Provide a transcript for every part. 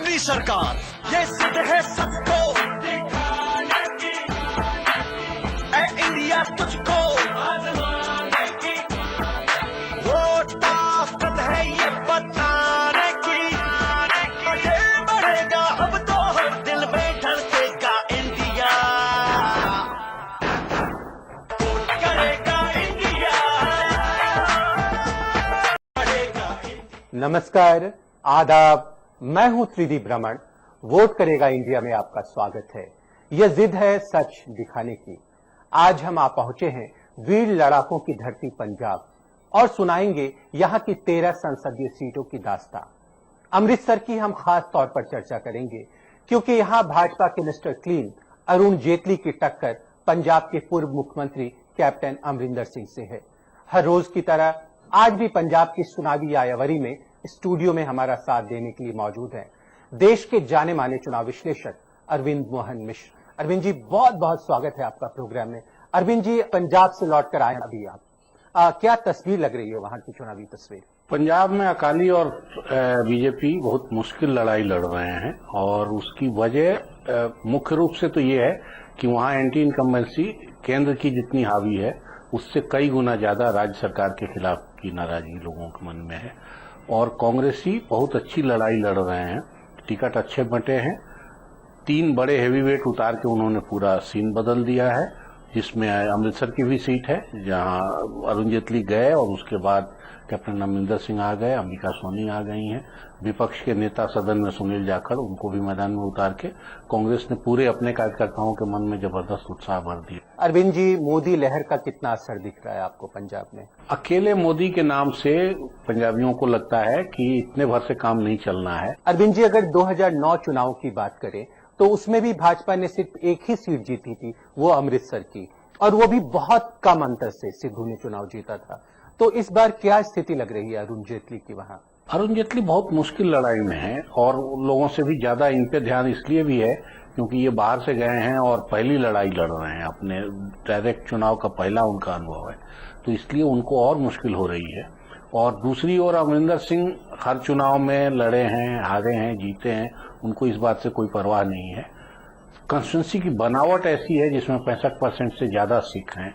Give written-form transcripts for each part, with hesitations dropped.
मोदी सरकार, ये सिद्ध है सबको दिखाने की, ऐ इंडिया तुझको आजमाने की, वो ताकत है ये बताने की, ये बढ़ेगा अब तो हर दिल में धड़केगा इंडिया, वोट करेगा इंडिया, बढ़ेगा इंडिया। नमस्कार, आदाब, मैं हूं त्रिदी भ्रमण। वोट करेगा इंडिया में आपका स्वागत है। यह जिद है सच दिखाने की। आज हम आ पहुंचे हैं वीर लड़ाकों की धरती पंजाब और सुनाएंगे यहां की 13 संसदीय सीटों की दास्तां। अमृतसर की हम खास तौर पर चर्चा करेंगे क्योंकि यहां भाजपा के मिस्टर क्लीन अरुण जेटली की टक्कर पंजाब के पूर्व मुख्यमंत्री कैप्टन अमरिंदर सिंह से है। हर रोज की तरह आज भी पंजाब की चुनावी आयावरी में स्टूडियो में हमारा साथ देने के लिए मौजूद हैं देश के जाने माने चुनाव विश्लेषक अरविंद मोहन मिश्र। अरविंद जी, बहुत बहुत स्वागत है आपका प्रोग्राम में। अरविंद जी, पंजाब से लौट कर आए अभी आप, क्या तस्वीर लग रही है वहां की चुनावी तस्वीर? पंजाब में अकाली और बीजेपी बहुत मुश्किल लड़ाई लड़ रहे हैं और उसकी वजह मुख्य रूप से तो ये है कि वहां एंटी इनकम्बेंसी केंद्र की जितनी हावी है उससे कई गुना ज्यादा राज्य सरकार के खिलाफ की नाराजगी लोगों के मन में है और कांग्रेसी बहुत अच्छी लड़ाई लड़ रहे हैं। टिकट अच्छे बंटे हैं, 3 बड़े हेवीवेट उतार के उन्होंने पूरा सीन बदल दिया है, जिसमें अमृतसर की भी सीट है जहां अरुण जेटली गए और उसके बाद कैप्टन अमरिंदर सिंह आ गए, अंबिका सोनी आ गई हैं। विपक्ष के नेता सदन में सुनील जाखड़, उनको भी मैदान में उतार के कांग्रेस ने पूरे अपने कार्यकर्ताओं के मन में जबरदस्त उत्साह भर दिया। अरविंद जी, मोदी लहर का कितना असर दिख रहा है आपको पंजाब में? अकेले मोदी के नाम से पंजाबियों को लगता है कि इतने भर से काम नहीं चलना है। अरविंद जी, अगर 2009 चुनाव की बात करें तो उसमें भी भाजपा ने सिर्फ एक ही सीट जीती थी, वो अमृतसर की, और वो भी बहुत कम अंतर से सिद्धू ने चुनाव जीता था। तो इस बार क्या स्थिति लग रही है अरुण जेटली की वहां? अरुण जेटली बहुत मुश्किल लड़ाई में है और लोगों से भी ज्यादा इन पे ध्यान इसलिए भी है क्योंकि ये बाहर से गए हैं और पहली लड़ाई लड़ रहे हैं, अपने डायरेक्ट चुनाव का पहला उनका अनुभव है, तो इसलिए उनको और मुश्किल हो रही है। और दूसरी ओर अमरिंदर सिंह हर चुनाव में लड़े हैं, हारे हैं, जीते हैं, उनको इस बात से कोई परवाह नहीं है। कंस्टिट्यूंसी की बनावट ऐसी है जिसमें 65% से ज्यादा सिख हैं,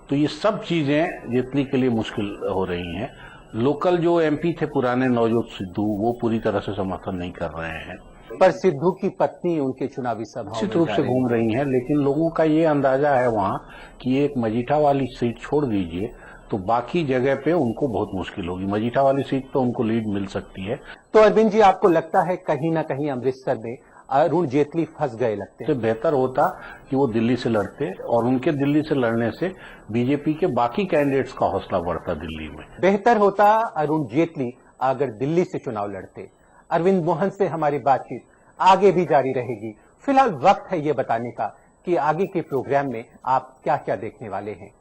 तो ये सब चीजें जेटली के लिए मुश्किल हो रही हैं। लोकल जो एमपी थे पुराने नवजोत सिद्धू, वो पूरी तरह से समर्थन नहीं कर रहे हैं, पर सिद्धू की पत्नी उनके चुनावी सभा निश्चित रूप से घूम रही हैं, लेकिन लोगों का ये अंदाजा है वहां कि एक मजीठा वाली सीट छोड़ दीजिए तो बाकी जगह पे उनको बहुत मुश्किल होगी। मजीठा वाली सीट पे उनको लीड मिल सकती है। तो अरविंद जी, आपको लगता है कहीं ना कहीं अमृतसर में अरुण जेटली फंस गए लगते हैं? तो बेहतर होता कि वो दिल्ली से लड़ते और उनके दिल्ली से लड़ने से बीजेपी के बाकी कैंडिडेट्स का हौसला बढ़ता दिल्ली में। बेहतर होता अरुण जेटली अगर दिल्ली से चुनाव लड़ते। अरविंद मोहन से हमारी बातचीत आगे भी जारी रहेगी। फिलहाल वक्त है ये बताने का कि आगे के प्रोग्राम में आप क्या क्या देखने वाले हैं।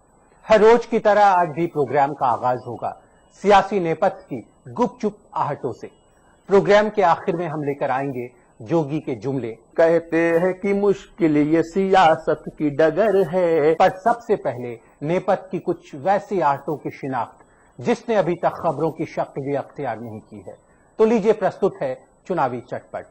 हर रोज की तरह आज भी प्रोग्राम का आगाज होगा सियासी नेपथ्य की गुपचुप आहटों से। प्रोग्राम के आखिर में हम लेकर आएंगे जोगी के जुमले। कहते हैं कि मुश्किल ये सियासत की डगर है, पर सबसे पहले नेपथ्य की कुछ वैसी आहटों की शिनाख्त जिसने अभी तक खबरों की शक्ल भी अख्तियार नहीं की है। तो लीजिए, प्रस्तुत है चुनावी चटपट।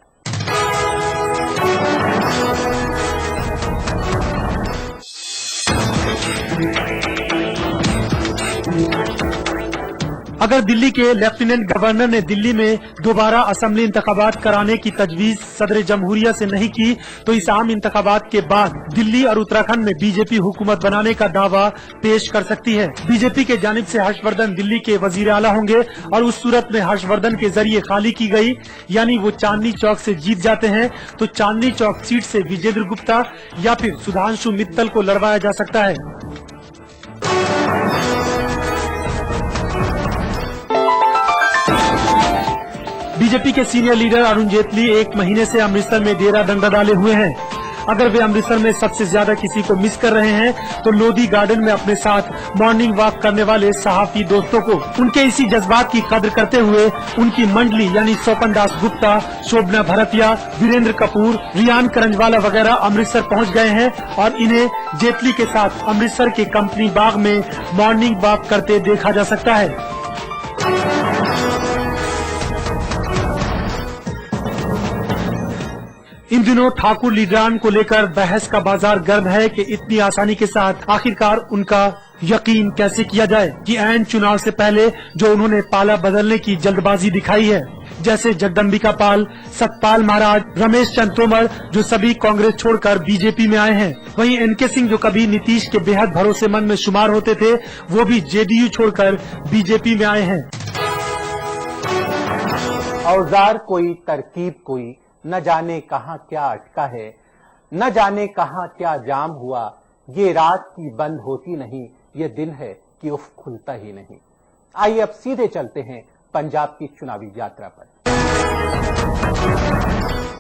अगर दिल्ली के लेफ्टिनेंट गवर्नर ने दिल्ली में दोबारा असेंबली इंतखाबात कराने की तजवीज सदर जमहूरिया से नहीं की तो इस आम इंतखाबात के बाद दिल्ली और उत्तराखंड में बीजेपी हुकूमत बनाने का दावा पेश कर सकती है। बीजेपी के जानिब से हर्षवर्धन दिल्ली के वजीर आला होंगे और उस सूरत में हर्षवर्धन के जरिए खाली की गई यानी वो चांदनी चौक से जीत जाते हैं तो चांदनी चौक सीट से विजेंद्र गुप्ता या फिर सुधांशु मित्तल को लड़वाया जा सकता है। बीजेपी के सीनियर लीडर अरुण जेटली 1 महीने से अमृतसर में डेरा डंडा डाले हुए हैं। अगर वे अमृतसर में सबसे ज्यादा किसी को मिस कर रहे हैं तो लोधी गार्डन में अपने साथ मॉर्निंग वॉक करने वाले सहाफी दोस्तों को। उनके इसी जज्बात की कदर करते हुए उनकी मंडली यानी स्वपन दास गुप्ता, शोभना भरतिया, वीरेंद्र कपूर, रियान करंजवाला वगैरह अमृतसर पहुंच गए हैं और इन्हें जेटली के साथ अमृतसर के कंपनी बाग में मॉर्निंग वॉक करते देखा जा सकता है। इन दिनों ठाकुर लीडरान को लेकर बहस का बाजार गर्म है कि इतनी आसानी के साथ आखिरकार उनका यकीन कैसे किया जाए कि ऐन चुनाव से पहले जो उन्होंने पाला बदलने की जल्दबाजी दिखाई है, जैसे जगदम्बिका पाल, सतपाल महाराज, रमेश चंद्र तोमर, जो सभी कांग्रेस छोड़कर बीजेपी में आए हैं। वहीं एनके सिंह, जो कभी नीतीश के बेहद भरोसेमंद में शुमार होते थे, वो भी जेडीयू छोड़कर बीजेपी में आए हैं। औजार कोई, तरकीब कोई, न जाने कहां क्या अटका है, न जाने कहां क्या जाम हुआ। ये रात की बंद होती नहीं, ये दिन है कि उफ खुलता ही नहीं। आइए अब सीधे चलते हैं पंजाब की चुनावी यात्रा पर।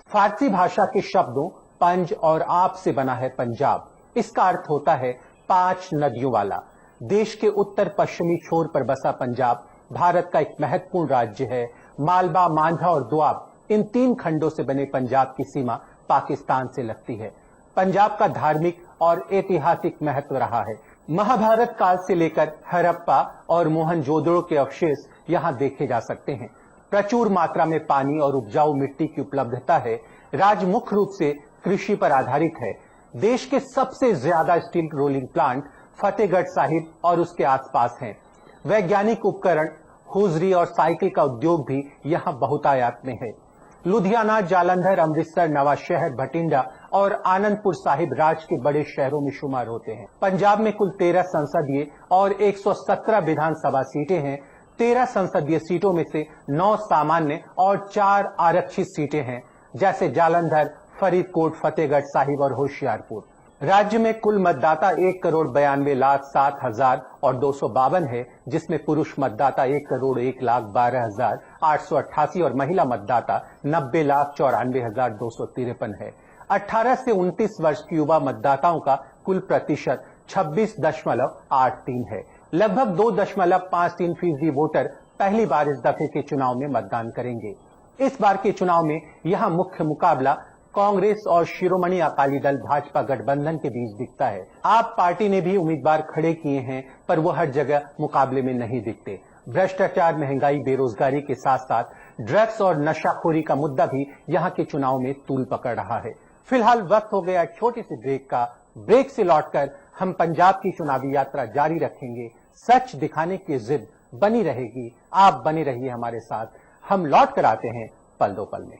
फारसी भाषा के शब्दों पंज और आप से बना है पंजाब। इसका अर्थ होता है 5 नदियों वाला। देश के उत्तर पश्चिमी छोर पर बसा पंजाब भारत का एक महत्वपूर्ण राज्य है। मालवा, मांझा और दोआब, इन 3 खंडों से बने पंजाब की सीमा पाकिस्तान से लगती है। पंजाब का धार्मिक और ऐतिहासिक महत्व रहा है। महाभारत काल से लेकर हड़प्पा और मोहनजोदड़ो के अवशेष यहाँ देखे जा सकते हैं। प्रचुर मात्रा में पानी और उपजाऊ मिट्टी की उपलब्धता है। राज्य मुख्य रूप से कृषि पर आधारित है। देश के सबसे ज्यादा steel rolling plant Fatehgarh Sahib और उसके आसपास हैं। वैज्ञानिक उपकरण, हुजरी और साइकिल का उद्योग भी यहाँ बहुतायत में है। लुधियाना, जालंधर, अमृतसर, नवाशहर, भटिंडा और आनंदपुर साहिब राज्य के बड़े शहरों में शुमार होते हैं। पंजाब में कुल 13 संसदीय और 117 विधानसभा सीटें हैं। 13 संसदीय सीटों में से 9 सामान्य और 4 आरक्षित सीटें हैं, जैसे जालंधर, फरीदकोट, फतेहगढ़ साहिब और होशियारपुर। राज्य में कुल मतदाता 1,92,07,252 है, जिसमें पुरुष मतदाता 1,01,12,888 और महिला मतदाता 90,94,253 है। 18 से 29 वर्ष की युवा मतदाताओं का कुल प्रतिशत 26.83 है। लगभग 2.53% वोटर पहली बार इस दफे के चुनाव में मतदान करेंगे। इस बार के चुनाव में यहाँ मुख्य मुकाबला कांग्रेस और शिरोमणि अकाली दल भाजपा गठबंधन के बीच दिखता है। आप पार्टी ने भी उम्मीदवार खड़े किए हैं, पर वो हर जगह मुकाबले में नहीं दिखते। भ्रष्टाचार, महंगाई, बेरोजगारी के साथ साथ ड्रग्स और नशाखोरी का मुद्दा भी यहाँ के चुनाव में तूल पकड़ रहा है। फिलहाल वक्त हो गया छोटी सी ब्रेक का। ब्रेक से लौटकर हम पंजाब की चुनावी यात्रा जारी रखेंगे। सच दिखाने की जिद बनी रहेगी। आप बने रहिए हमारे साथ। हम लौट कर आते हैं पल दो पल में।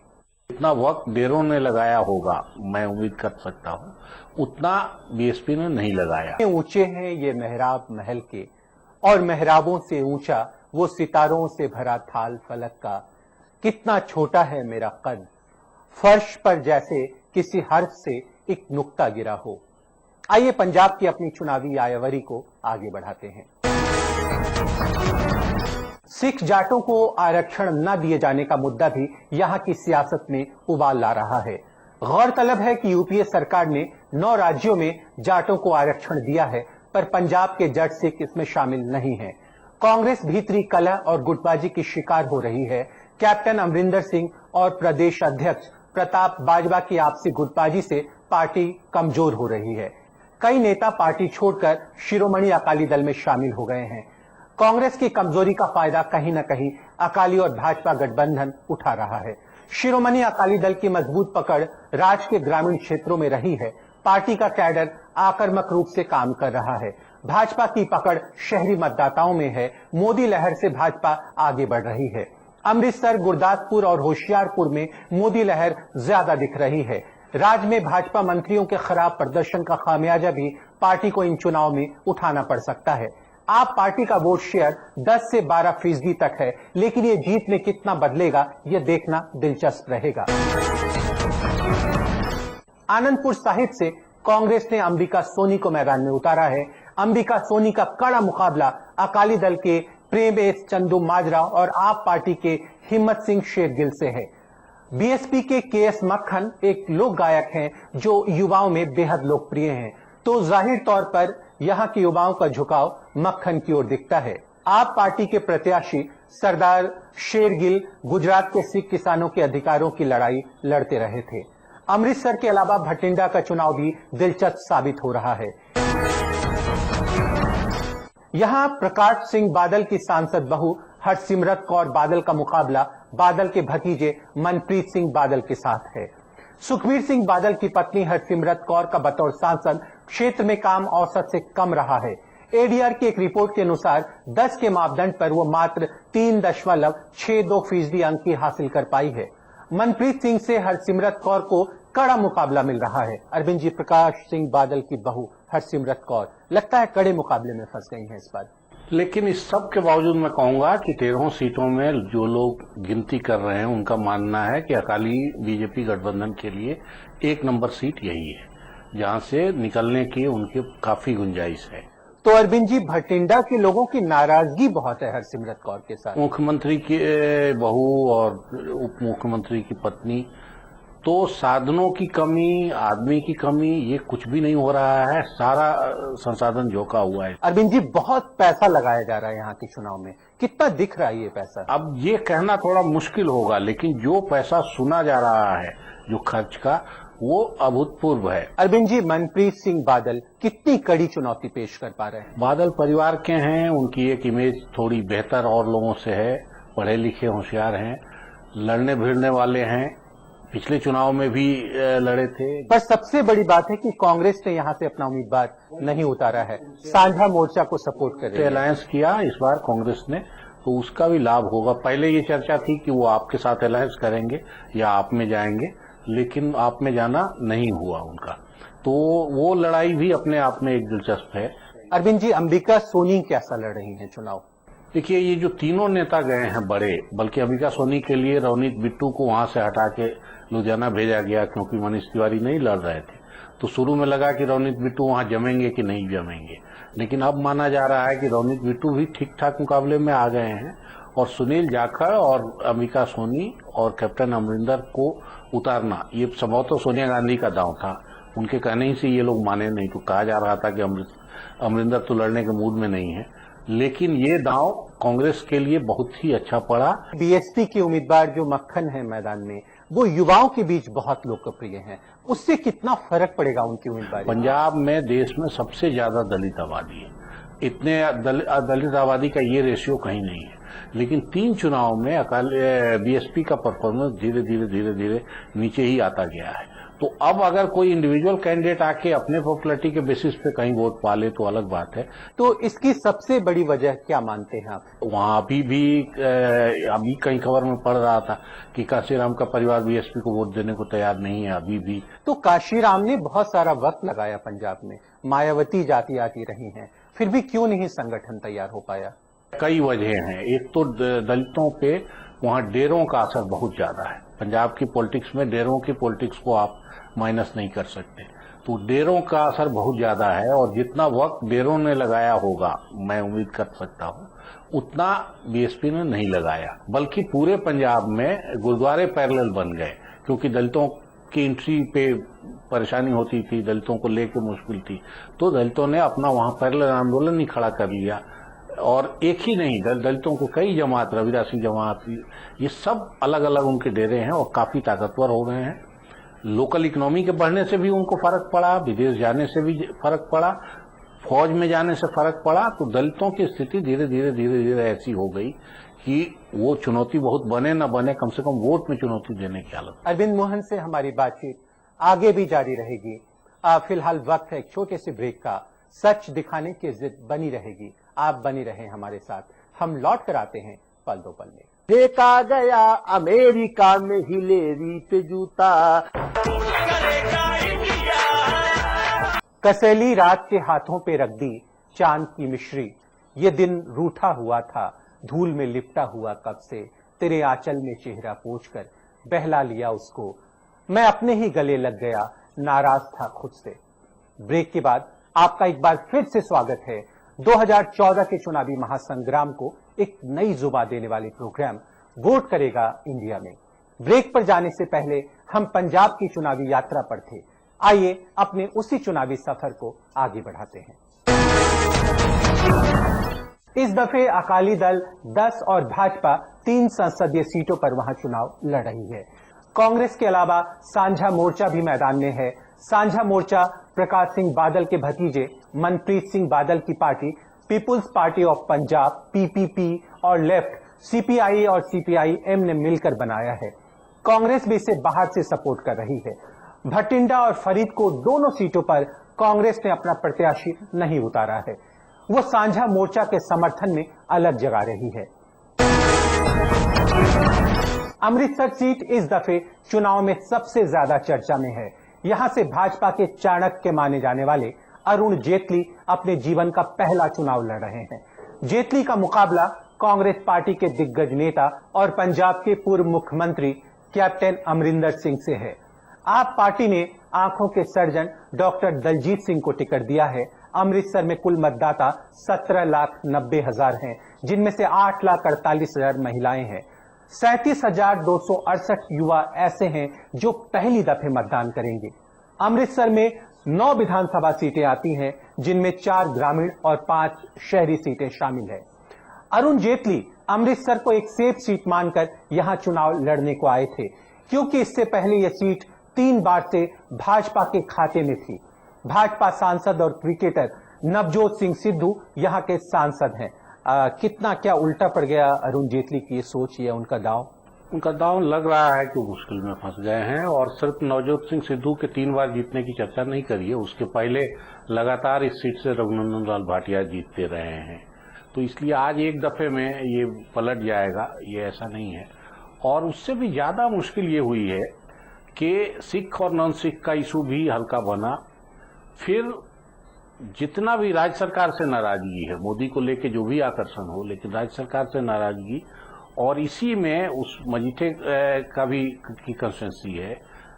इतना वक्त डेरों ने लगाया होगा, मैं उम्मीद कर सकता हूं, उतना बीएसपी ने नहीं लगाया। ऊंचे हैं ये मेहराब महल के, और मेहराबों से ऊंचा वो सितारों से भरा थाल फलक का। कितना छोटा है मेरा कद, फर्श पर जैसे किसी हर्फ से एक नुक्ता गिरा हो। आइए पंजाब की अपनी चुनावी आयावरी को आगे बढ़ाते हैं। सिख जाटों को आरक्षण न दिए जाने का मुद्दा भी यहां की सियासत में उबाल ला रहा है। गौरतलब है कि यूपीए सरकार ने 9 राज्यों में जाटों को आरक्षण दिया है, पर पंजाब के जट सिख इसमें शामिल नहीं है। कांग्रेस भीतरी कलह और गुटबाजी की शिकार हो रही है। कैप्टन अमरिंदर सिंह और प्रदेश अध्यक्ष प्रताप बाजवा की आपसी गुटबाजी से पार्टी कमजोर हो रही है। कई नेता पार्टी छोड़कर शिरोमणि अकाली दल में शामिल हो गए हैं। कांग्रेस की कमजोरी का फायदा कहीं न कहीं अकाली और भाजपा गठबंधन उठा रहा है। शिरोमणि अकाली दल की मजबूत पकड़ राज्य के ग्रामीण क्षेत्रों में रही है। पार्टी का कैडर आक्रामक रूप से काम कर रहा है। भाजपा की पकड़ शहरी मतदाताओं में है। मोदी लहर से भाजपा आगे बढ़ रही है। अमृतसर, गुरदासपुर और होशियारपुर में मोदी लहर ज्यादा दिख रही है। राज्य में भाजपा मंत्रियों के खराब प्रदर्शन का खामियाजा भी पार्टी को इन चुनाव में उठाना पड़ सकता है। आप पार्टी का वोट शेयर 10 से 12% तक है, लेकिन ये जीत में कितना बदलेगा ये देखना दिलचस्प रहेगा। आनंदपुर साहिब से कांग्रेस ने अंबिका सोनी को मैदान में उतारा है। अंबिका सोनी का कड़ा मुकाबला अकाली दल के प्रेम एस चंदू माजरा और आप पार्टी के हिम्मत सिंह शेरगिल से है। बीएसपी के केएस मक्खन एक लोक गायक हैं जो युवाओं में बेहद लोकप्रिय हैं, तो जाहिर तौर पर यहाँ के युवाओं का झुकाव मक्खन की ओर दिखता है। आप पार्टी के प्रत्याशी सरदार शेरगिल गुजरात के सिख किसानों के अधिकारों की लड़ाई लड़ते रहे थे। अमृतसर के अलावा भटिंडा का चुनाव भी दिलचस्प साबित हो रहा है। यहाँ प्रकाश सिंह बादल की सांसद बहू हरसिमरत कौर बादल का मुकाबला बादल के भतीजे मनप्रीत सिंह बादल के साथ है। सुखबीर सिंह बादल की पत्नी हरसिमरत कौर का बतौर सांसद क्षेत्र में काम औसत से कम रहा है। एडीआर की एक रिपोर्ट के अनुसार 10 के मापदंड पर वो मात्र 3.62% अंक ही हासिल कर पाई है। मनप्रीत सिंह से हरसिमरत कौर को कड़ा मुकाबला मिल रहा है। अरविंद जी, प्रकाश सिंह बादल की बहू हरसिमरत कौर लगता है कड़े मुकाबले में फंस गई हैं इस बार। लेकिन इस सब के बावजूद मैं कहूंगा कि 13 सीटों में जो लोग गिनती कर रहे हैं उनका मानना है कि अकाली बीजेपी गठबंधन के लिए 1 नंबर सीट यही है, जहां से निकलने की उनके काफी गुंजाइश है। तो अरविंद जी, भटिंडा के लोगों की नाराजगी बहुत है हरसिमरत कौर के साथ। मुख्यमंत्री की बहू और उप मुख्यमंत्री की पत्नी, तो साधनों की कमी, आदमी की कमी, ये कुछ भी नहीं हो रहा है। सारा संसाधन झोंका हुआ है। अरविंद जी, बहुत पैसा लगाया जा रहा है यहाँ के चुनाव में, कितना दिख रहा है ये पैसा? अब ये कहना थोड़ा मुश्किल होगा, लेकिन जो पैसा सुना जा रहा है जो खर्च का, वो अभूतपूर्व है। अरविंद जी, मनप्रीत सिंह बादल कितनी कड़ी चुनौती पेश कर पा रहे हैं? बादल परिवार के हैं, उनकी एक इमेज थोड़ी बेहतर और लोगों से है, पढ़े लिखे होशियार हैं, लड़ने भिड़ने वाले हैं, पिछले चुनाव में भी लड़े थे। पर सबसे बड़ी बात है कि कांग्रेस ने यहाँ से अपना उम्मीदवार नहीं उतारा है, साझा मोर्चा को सपोर्ट कर रही है। अलायंस किया इस बार कांग्रेस ने, तो उसका भी लाभ होगा। पहले ये चर्चा थी कि वो आपके साथ अलायंस करेंगे या आप में जाएंगे, लेकिन आप में जाना नहीं हुआ उनका, तो वो लड़ाई भी अपने आप में एक दिलचस्प है। अरविंद जी, अंबिका सोनी कैसा लड़ रही हैं चुनाव? देखिए, ये जो तीनों नेता गए हैं बड़े, बल्कि अंबिका सोनी के लिए रवनीत बिट्टू को वहां से हटा के लुधियाना भेजा गया क्योंकि मनीष तिवारी नहीं लड़ रहे थे। तो शुरू में लगा कि रवनीत बिट्टू वहां जमेंगे कि नहीं जमेंगे, लेकिन अब माना जा रहा है कि रवनीत बिट्टू भी ठीक ठाक मुकाबले में आ गए हैं और सुनील जाखड़ और अंबिका सोनी और कैप्टन अमरिंदर को उतारना, ये संभवतः सोनिया गांधी का दांव था। उनके कहने ही से ये लोग माने नहीं, तो कहा जा रहा था कि अमरिंदर तो लड़ने के मूड में नहीं है, लेकिन ये दांव कांग्रेस के लिए बहुत ही अच्छा पड़ा। बीएसपी के उम्मीदवार जो मक्खन है मैदान में, वो युवाओं के बीच बहुत लोकप्रिय हैं, उससे कितना फर्क पड़ेगा उनकी उम्मीदवारी? पंजाब में देश में सबसे ज्यादा दलित आबादी है, इतने दलित आबादी का ये रेशियो कहीं नहीं है, लेकिन 3 चुनाव में बीएसपी का परफॉर्मेंस धीरे धीरे नीचे ही आता गया है। तो अब अगर कोई इंडिविजुअल कैंडिडेट आके अपने पॉपुलैरिटी के बेसिस पे कहीं वोट पा ले तो अलग बात है। तो इसकी सबसे बड़ी वजह क्या मानते हैं आप? वहां अभी कहीं खबर में पढ़ रहा था कि काशीराम का परिवार बीएसपी को वोट देने को तैयार नहीं है अभी भी। तो काशीराम ने बहुत सारा वक्त लगाया पंजाब में, मायावती जाती आती रही हैं, फिर भी क्यों नहीं संगठन तैयार हो पाया? कई वजह हैं। एक तो दलितों पे वहां डेरों का असर बहुत ज्यादा है। पंजाब की पॉलिटिक्स में डेरों की पॉलिटिक्स को आप माइनस नहीं कर सकते, तो डेरों का असर बहुत ज्यादा है और जितना वक्त डेरों ने लगाया होगा, मैं उम्मीद कर सकता हूं, उतना बीएसपी ने नहीं लगाया, बल्कि पूरे पंजाब में गुरुद्वारे पैरेलल बन गए, क्योंकि दलितों की एंट्री पे परेशानी होती थी, दलितों को लेकर मुश्किल थी, तो दलितों ने अपना वहां पैरेलल आंदोलन ही खड़ा कर लिया। और एक ही नहीं, दलितों को कई जमात, रविदासी जमात, ये सब अलग अलग उनके डेरे हैं और काफी ताकतवर हो गए हैं। लोकल इकोनॉमी के बढ़ने से भी उनको फर्क पड़ा, विदेश जाने से भी फर्क पड़ा, फौज में जाने से फर्क पड़ा। तो दलितों की स्थिति धीरे धीरे ऐसी हो गई कि वो चुनौती बहुत बने न बने, कम से कम वोट में चुनौती देने की हालत। अरविंद मोहन से हमारी बातचीत आगे भी जारी रहेगी। फिलहाल वक्त है एक छोटे से ब्रेक का। सच दिखाने की जिद बनी रहेगी, आप बनी रहें हमारे साथ। हम लौट कर आते हैं पल दो पल में। देखा गया अमेरिका में हिलेरी पे जूता करेगा इंडिया। कसैली रात के हाथों पे रख दी चांद की मिश्री, ये दिन रूठा हुआ था, धूल में लिपटा हुआ कब से, तेरे आंचल में चेहरा पोंछ कर बहला लिया उसको, मैं अपने ही गले लग गया, नाराज था खुद से। ब्रेक के बाद आपका एक बार फिर से स्वागत है 2014 के चुनावी महासंग्राम को एक नई जुबा देने वाले प्रोग्राम वोट करेगा इंडिया में। ब्रेक पर जाने से पहले हम पंजाब की चुनावी यात्रा पर थे, आइए अपने उसी चुनावी सफर को आगे बढ़ाते हैं। इस दफे अकाली दल 10 और भाजपा 3 संसदीय सीटों पर वहां चुनाव लड़ रही है। कांग्रेस के अलावा साझा मोर्चा भी मैदान में है। साझा मोर्चा प्रकाश सिंह बादल के भतीजे मनप्रीत सिंह बादल की पार्टी People's Party of Punjab PPP और लेफ्ट सीपीआई और सीपीआईएम ने मिलकर बनाया है। कांग्रेस भी इसे बाहर से सपोर्ट कर रही है। भटिंडा और फरीदकोट दोनों सीटों पर कांग्रेस ने अपना प्रत्याशी नहीं उतारा है। वो साझा मोर्चा के समर्थन में अलग जगा रही है। अमृतसर सीट इस दफे चुनाव में सबसे ज्यादा चर्चा में है। यहां से भाजपा के चाणक्य माने जाने वाले अरुण जेटली अपने जीवन का पहला चुनाव लड़ रहे हैं। जेटली का मुकाबला कांग्रेस पार्टी के दिग्गज नेता और पंजाब के पूर्व मुख्यमंत्री कैप्टन अमरिंदर सिंह से है। आप पार्टी ने आंखों के सर्जन डॉक्टर दलजीत सिंह को टिकट दिया है। अमृतसर में कुल मतदाता 17,90,000 हैं, जिनमें से 8,48,000 महिलाएं हैं। 37,268 युवा ऐसे हैं जो पहली दफे मतदान करेंगे। अमृतसर में 9 विधानसभा सीटें आती हैं, जिनमें 4 ग्रामीण और 5 शहरी सीटें शामिल हैं। अरुण जेटली अमृतसर को एक सेफ सीट मानकर यहां चुनाव लड़ने को आए थे, क्योंकि इससे पहले यह सीट 3 बार से भाजपा के खाते में थी। भाजपा सांसद और क्रिकेटर नवजोत सिंह सिद्धू यहां के सांसद हैं। कितना क्या उल्टा पड़ गया अरुण जेटली की ये सोच, या उनका दांव? उनका दांव लग रहा है कि मुश्किल में फंस गए हैं। और सिर्फ नवजोत सिंह सिद्धू के 3 बार जीतने की चर्चा नहीं करी है, उसके पहले लगातार इस सीट से रघुनंदन लाल भाटिया जीतते रहे हैं। तो इसलिए आज एक दफे में ये पलट जाएगा, ये ऐसा नहीं है। और उससे भी ज्यादा मुश्किल ये हुई है कि सिख और नॉन सिख का इशू भी हल्का बना। फिर जितना भी राज्य सरकार से नाराजगी है, मोदी को लेके जो भी आकर्षण हो, लेकिन राज्य सरकार से नाराजगी, और इसी में उस मजीठे का भी की कंस्टिट्यूंसी है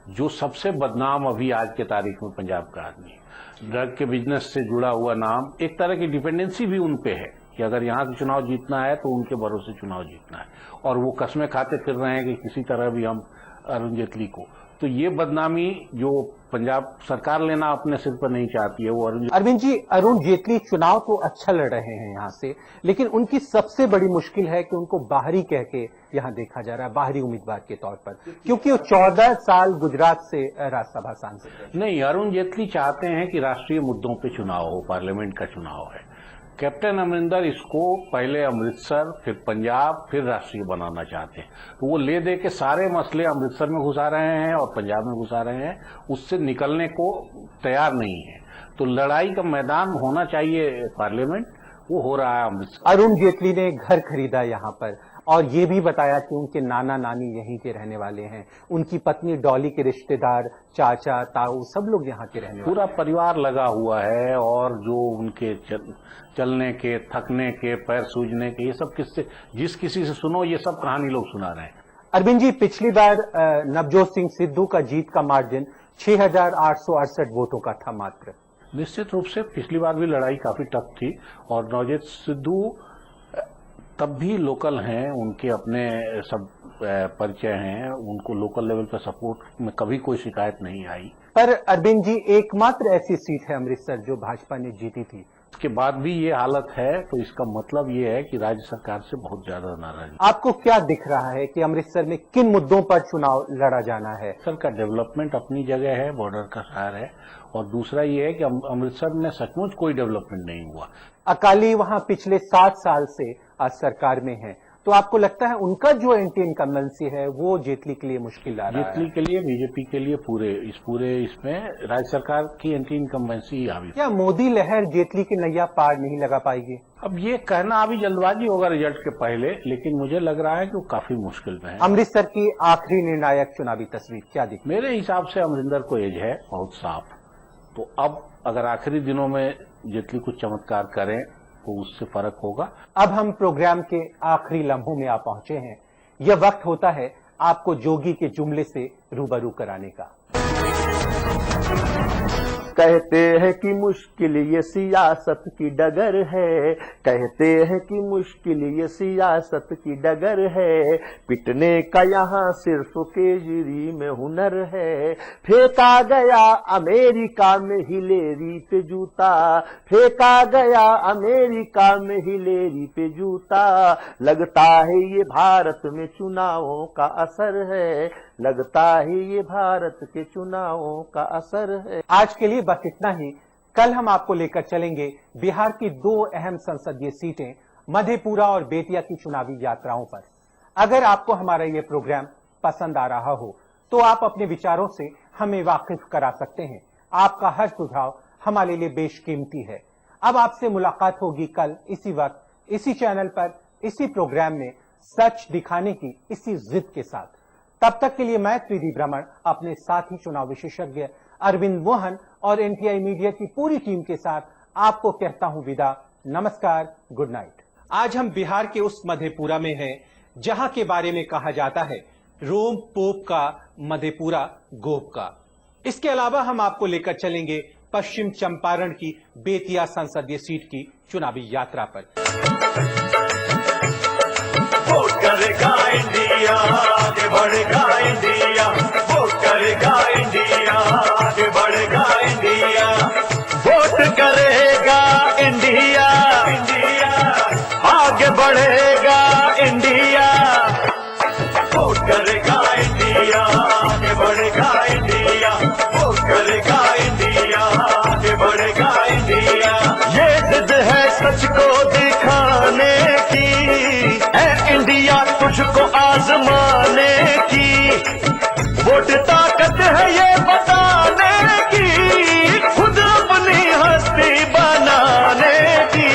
जो सबसे बदनाम अभी आज के तारीख में पंजाब का आदमी। ड्रग के बिजनेस से जुड़ा हुआ नाम, एक तरह की डिपेंडेंसी भी उन पे है कि अगर यहाँ से चुनाव जीतना है तो उनके भरोसे चुनाव जीतना है, और वो कस्में खाते फिर रहे हैं कि किसी तरह भी हम अरुण जेटली को। तो ये बदनामी जो पंजाब सरकार लेना अपने सिर पर नहीं चाहती है, वो अरविंद जी, अरुण जेटली चुनाव तो अच्छा लड़ रहे हैं यहाँ से, लेकिन उनकी सबसे बड़ी मुश्किल है कि उनको बाहरी कह के यहाँ देखा जा रहा है, बाहरी उम्मीदवार के तौर पर, क्योंकि वो 14 साल गुजरात से राज्यसभा सांसद नहीं। अरुण जेटली चाहते हैं कि राष्ट्रीय मुद्दों पे चुनाव हो, पार्लियामेंट का चुनाव है। कैप्टन अमरिंदर इसको पहले अमृतसर, फिर पंजाब, फिर राष्ट्रीय बनाना चाहते हैं। तो वो ले दे के सारे मसले अमृतसर में घुसा रहे हैं और पंजाब में घुसा रहे हैं, उससे निकलने को तैयार नहीं है। तो लड़ाई का मैदान होना चाहिए पार्लियामेंट, वो हो रहा है अमृतसर। अरुण जेटली ने घर खरीदा यहाँ पर, और ये भी बताया कि उनके नाना नानी यहीं के रहने वाले हैं, उनकी पत्नी डॉली के रिश्तेदार, चाचा ताऊ, सब लोग यहाँ के रहने वाले, पूरा परिवार लगा हुआ है। और जो उनके चलने के, थकने के, पैर सूजने के, ये सब किससे, जिस किसी से सुनो ये सब कहानी लोग सुना रहे हैं। अरविंद जी, पिछली बार नवजोत सिंह सिद्धू का जीत का मार्जिन 6,868 वोटों का था मात्र। निश्चित रूप से पिछली बार भी लड़ाई काफी टफ थी, और नवजोत सिद्धू तब भी लोकल हैं, उनके अपने सब परिचय हैं, उनको लोकल लेवल पर सपोर्ट में कभी कोई शिकायत नहीं आई। पर अरविंद जी, एकमात्र ऐसी सीट है अमृतसर जो भाजपा ने जीती थी, उसके बाद भी ये हालत है, तो इसका मतलब ये है कि राज्य सरकार से बहुत ज्यादा नाराजगी। आपको क्या दिख रहा है कि अमृतसर में किन मुद्दों पर चुनाव लड़ा जाना है? सर का डेवलपमेंट अपनी जगह है, बॉर्डर का शहर है, और दूसरा ये है कि अमृतसर में सचमुच कोई डेवलपमेंट नहीं हुआ। अकाली वहां पिछले 7 साल से सरकार में है, तो आपको लगता है उनका जो एंटी इनकम्बेंसी है वो जेटली के लिए मुश्किल आ रहा है? जेटली के लिए, बीजेपी के लिए, पूरे इसमें राज्य सरकार की एंटी इनकम्बेंसी आ गई। क्या मोदी लहर जेटली की नैया पार नहीं लगा पाएगी? अब ये कहना अभी जल्दबाजी होगा रिजल्ट के पहले, लेकिन मुझे लग रहा है कि वो काफी मुश्किल में है। अमृतसर की आखिरी निर्णायक चुनावी तस्वीर क्या दिखती? मेरे हिसाब से अमरिंदर को एज है बहुत साफ, तो अब अगर आखिरी दिनों में जेटली कुछ चमत्कार करें तो उससे फर्क होगा। अब हम प्रोग्राम के आखिरी लम्हों में आ पहुंचे हैं। यह वक्त होता है आपको जोगी के जुमले से रूबरू कराने का। कहते हैं कि मुश्किल ये सियासत की डगर है, कहते हैं कि मुश्किल ये सियासत की डगर है, पिटने का यहाँ सिर्फ केजरी में हुनर है। फेंका गया अमेरिका में हिलेरी पे जूता, फेंका गया अमेरिका में हिलेरी पे जूता, लगता है ये भारत में चुनावों का असर है, लगता है ये भारत के चुनावों का असर है। आज के लिए बस इतना ही। कल हम आपको लेकर चलेंगे बिहार की 2 अहम संसदीय सीटें, मधेपुरा और बेतिया की चुनावी यात्राओं पर। अगर आपको हमारा ये प्रोग्राम पसंद आ रहा हो तो आप अपने विचारों से हमें वाकिफ करा सकते हैं। आपका हर सुझाव हमारे लिए बेशकीमती है। अब आपसे मुलाकात होगी कल इसी वक्त, इसी चैनल पर, इसी प्रोग्राम में, सच दिखाने की इसी जिद के साथ। तब तक के लिए मैं त्रिदी ब्रह्मण अपने साथी चुनाव विशेषज्ञ अरविंद मोहन और एनटीआई मीडिया की पूरी टीम के साथ आपको कहता हूं विदा। नमस्कार, गुड नाइट। आज हम बिहार के उस मधेपुरा में हैं जहां के बारे में कहा जाता है रोम पोप का, मधेपुरा गोप का। इसके अलावा हम आपको लेकर चलेंगे पश्चिम चंपारण की बेतिया संसदीय सीट की चुनावी यात्रा पर। वोट करेगा इंडिया, आगे बढ़ेगा इंडिया। वोट करेगा इंडिया, आगे बढ़ेगा इंडिया। वोट करेगा इंडिया, इंडिया, आगे बढ़ेगा इंडिया। वोट करेगा इंडिया, आगे बढ़ेगा इंडिया। वोट करेगा इंडिया, आगे बढ़ेगा इंडिया। ये जिद है सच को दिखाने की, है इंडिया तुझको आजमाने की। वोट ताकत है ये बताने की, खुद अपनी हस्ती बनाने की।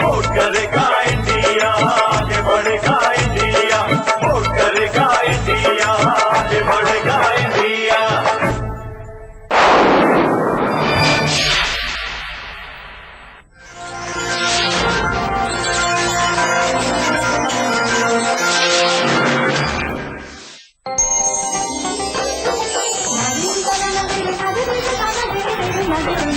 वोट करेगा इंडिया, आगे बढ़ेगा इंडिया। वोट करेगा इंडिया, आगे बढ़ेगा इंडिया। Naging